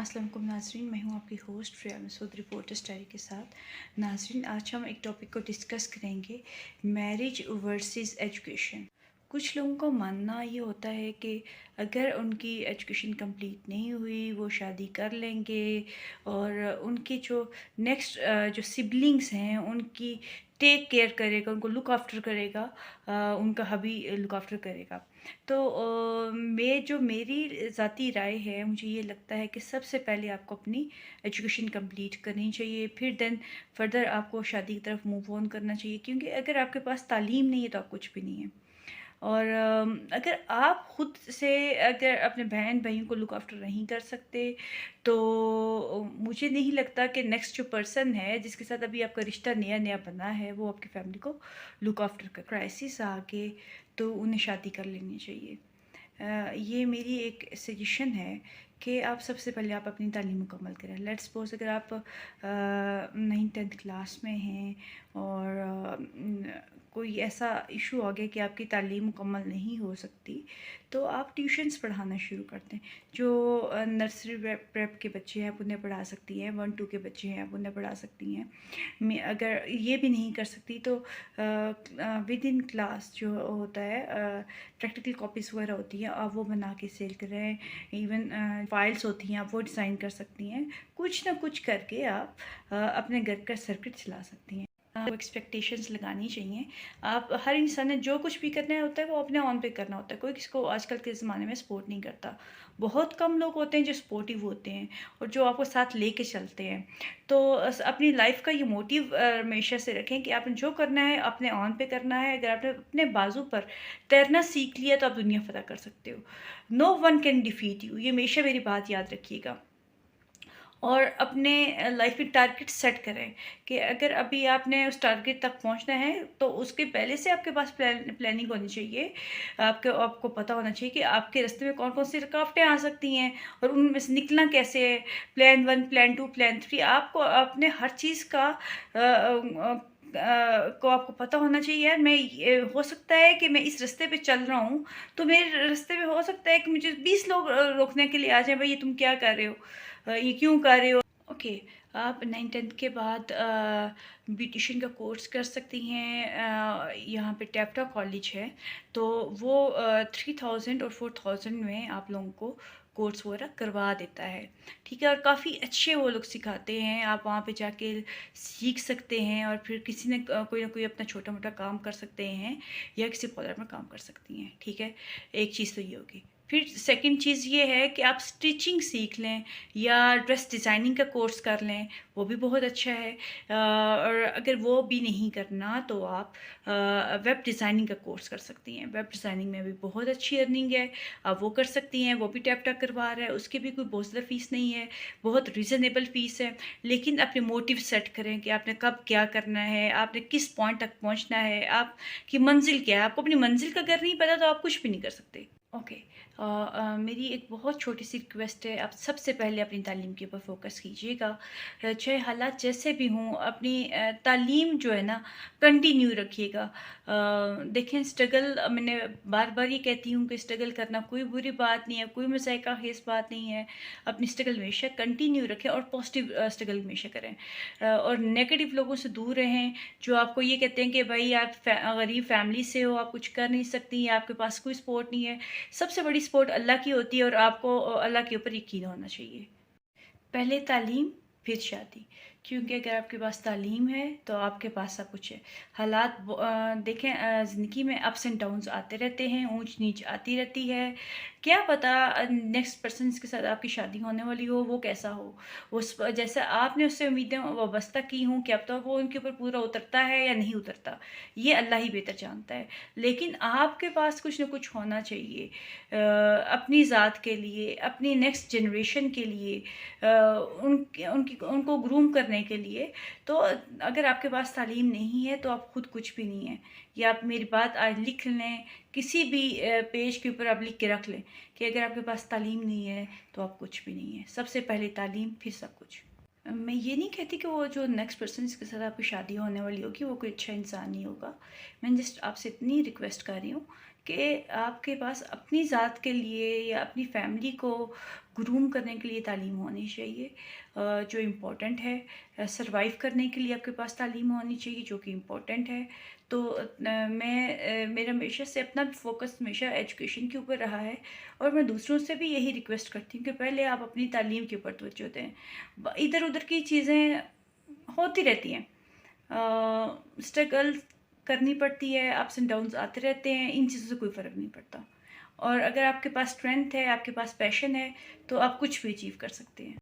अस्सलाम वालेकुम नाज़रीन, मैं हूँ आपकी होस्ट रिया मसूद रिपोर्टर्स डायरी के साथ। नाज़रीन, आज हम एक टॉपिक को डिस्कस करेंगे, मैरिज वर्सेस एजुकेशन। कुछ लोगों का मानना ये होता है कि अगर उनकी एजुकेशन कंप्लीट नहीं हुई वो शादी कर लेंगे और उनके जो नेक्स्ट जो सिबलिंग्स हैं उनकी टेक केयर करेगा, उनको लुक आफ्टर करेगा, उनका हबी लुक आफ्टर करेगा। तो मेरी ज़ाती राय है, मुझे ये लगता है कि सबसे पहले आपको अपनी एजुकेशन कंप्लीट करनी चाहिए, फिर देन फर्दर आपको शादी की तरफ मूव ऑन करना चाहिए, क्योंकि अगर आपके पास तालीम नहीं है तो आप कुछ भी नहीं है। और अगर आप ख़ुद से अगर अपने बहन भाइयों को लुक आफ्टर नहीं कर सकते तो मुझे नहीं लगता कि नेक्स्ट जो पर्सन है जिसके साथ अभी आपका रिश्ता नया नया बना है वो आपकी फैमिली को लुक आफ्टर कर। क्राइसिस आ गए तो उन्हें शादी कर लेनी चाहिए। ये मेरी एक सजेशन है कि आप सबसे पहले आप अपनी तालीम मुकम्मल करें। लेट्स सपोज अगर आप 9th-10th क्लास में हैं और कोई ऐसा इशू आ गया कि आपकी तालीम मुकम्मल नहीं हो सकती, तो आप ट्यूशन्स पढ़ाना शुरू कर दें। जो नर्सरी प्रेप के बच्चे हैं आप उन्हें पढ़ा सकती हैं, 1-2 के बच्चे हैं आप उन्हें पढ़ा सकती हैं। मैं अगर ये भी नहीं कर सकती तो विद इन क्लास जो होता है प्रैक्टिकल कॉपीज़ वगैरह होती हैं आप वो बना के सेल करें। इवन फाइल्स होती हैं आप वो डिज़ाइन कर सकती हैं। कुछ ना कुछ करके आप अपने घर का सर्किट चला सकती हैं। आपको एक्सपेक्टेशंस लगानी चाहिए। आप हर इंसान ने जो कुछ भी करना है होता है वो अपने ऑन पे करना होता है। कोई किसी को आजकल के ज़माने में सपोर्ट नहीं करता। बहुत कम लोग होते हैं जो सपोर्टिव होते हैं और जो आपको साथ लेके चलते हैं। तो अपनी लाइफ का ये मोटिव हमेशा से रखें कि आपने जो करना है अपने ऑन पे करना है। अगर आपने अपने बाजू पर तैरना सीख लिया तो आप दुनिया फ़तह कर सकते हो। No one can defeat you, ये हमेशा मेरी बात याद रखिएगा। और अपने लाइफ में टारगेट सेट करें कि अगर अभी आपने उस टारगेट तक पहुंचना है तो उसके पहले से आपके पास प्लानिंग होनी चाहिए। आपको पता होना चाहिए कि आपके रास्ते में कौन कौन सी रुकावटें आ सकती हैं और उनमें से निकलना कैसे है। प्लान 1, प्लान 2, प्लान 3, आपको अपने हर चीज़ का को आपको पता होना चाहिए। यार हो सकता है कि मैं इस रास्ते पे चल रहा हूँ तो मेरे रास्ते में हो सकता है कि मुझे 20 लोग रोकने के लिए आ जाएं, भाई ये तुम क्या कर रहे हो, ये क्यों कर रहे हो। ओके, आप 9th-10th के बाद ब्यूटिशियन का कोर्स कर सकती हैं। यहाँ पे टैप्टा कॉलेज है तो वो 3000 और 4000 में आप लोगों को कोर्स वगैरह करवा देता है। ठीक है, और काफ़ी अच्छे वो लोग सिखाते हैं। आप वहाँ पे जाके सीख सकते हैं और फिर किसी ने कोई ना कोई अपना छोटा मोटा काम कर सकते हैं या किसी पार्लर में काम कर सकती हैं। ठीक है, एक चीज़ तो ये होगी। फिर सेकंड चीज़ ये है कि आप स्टिचिंग सीख लें या ड्रेस डिज़ाइनिंग का कोर्स कर लें, वो भी बहुत अच्छा है। और अगर वो भी नहीं करना तो आप वेब डिज़ाइनिंग का कोर्स कर सकती हैं। वेब डिज़ाइनिंग में भी बहुत अच्छी अर्निंग है, आप वो कर सकती हैं। वो भी टैप्टा करवा रहा है, उसकी भी कोई बहुत ज़्यादा फ़ीस नहीं है, बहुत रिजनेबल फ़ीस है। लेकिन अपने मोटिव सेट करें कि आपने कब क्या करना है, आपने किस पॉइंट तक पहुँचना है, आपकी मंजिल क्या है। आपको अपनी मंजिल का अगर नहीं पता तो आप कुछ भी नहीं कर सकते। ओके, मेरी एक बहुत छोटी सी रिक्वेस्ट है, आप सबसे पहले अपनी तालीम के ऊपर फोकस कीजिएगा। चाहे हालात जैसे भी हों अपनी तालीम जो है ना कंटिन्यू रखिएगा। देखें, स्ट्रगल, मैंने बार बार ये कहती हूँ कि स्ट्रगल करना कोई बुरी बात नहीं है, कोई मज़ाक़ा खेज़ बात नहीं है। अपनी स्ट्रगल हमेशा कंटिन्यू रखें और पॉजिटिव स्ट्रगल हमेशा करें। और नेगेटिव लोगों से दूर रहें जो आपको ये कहते हैं कि भाई आप गरीब फैमिली से हो, आप कुछ कर नहीं सकती, या आपके पास कोई सपोर्ट नहीं है। सबसे बड़ी सपोर्ट अल्लाह की होती है और आपको अल्लाह के ऊपर यकीन होना चाहिए। पहले तालीम फिर शादी, क्योंकि अगर आपके पास तालीम है तो आपके पास सब कुछ है। हालात देखें, ज़िंदगी में अप्स एंड डाउन्स आते रहते हैं, ऊंच नीच आती रहती है। क्या पता नेक्स्ट पर्सन के साथ आपकी शादी होने वाली हो वो कैसा हो, उस जैसा आपने उससे उम्मीदें वाबस्ता की हों, क्या पता वो उनके ऊपर पूरा उतरता है या नहीं उतरता, ये अल्लाह ही बेहतर जानता है। लेकिन आपके पास कुछ ना कुछ होना चाहिए अपनी ज़ात के लिए, अपनी नेक्स्ट जनरेशन के लिए, उनको ग्रूम करने के लिए। तो अगर आपके पास तालीम नहीं है तो आप खुद कुछ भी नहीं है। या आप मेरी बात आज लिख लें, किसी भी पेज के ऊपर आप लिख के रख लें कि अगर आपके पास तालीम नहीं है तो आप कुछ भी नहीं है। सबसे पहले तालीम फिर सब कुछ। मैं ये नहीं कहती कि वो जो नेक्स्ट पर्सन जिसके साथ आपकी शादी होने वाली होगी वो कोई अच्छा इंसान नहीं होगा। मैं जस्ट आपसे इतनी रिक्वेस्ट कर रही हूँ कि आपके पास अपनी ज़ात के लिए या अपनी फैमिली को ग्रूम करने के लिए तालीम होनी चाहिए, जो इम्पोर्टेंट है। सर्वाइव करने के लिए आपके पास तालीम होनी चाहिए, जो कि इम्पोर्टेंट है। तो मेरा हमेशा से अपना फ़ोकस हमेशा एजुकेशन के ऊपर रहा है, और मैं दूसरों से भी यही रिक्वेस्ट करती हूँ कि पहले आप अपनी तालीम के ऊपर तवज्जो दें। इधर-उधर की चीज़ें होती रहती हैं, स्ट्रगल करनी पड़ती है, अप्स एंड डाउन्स आते रहते हैं, इन चीज़ों से कोई फ़र्क नहीं पड़ता। और अगर आपके पास स्ट्रेंथ है, आपके पास पैशन है, तो आप कुछ भी अचीव कर सकते हैं।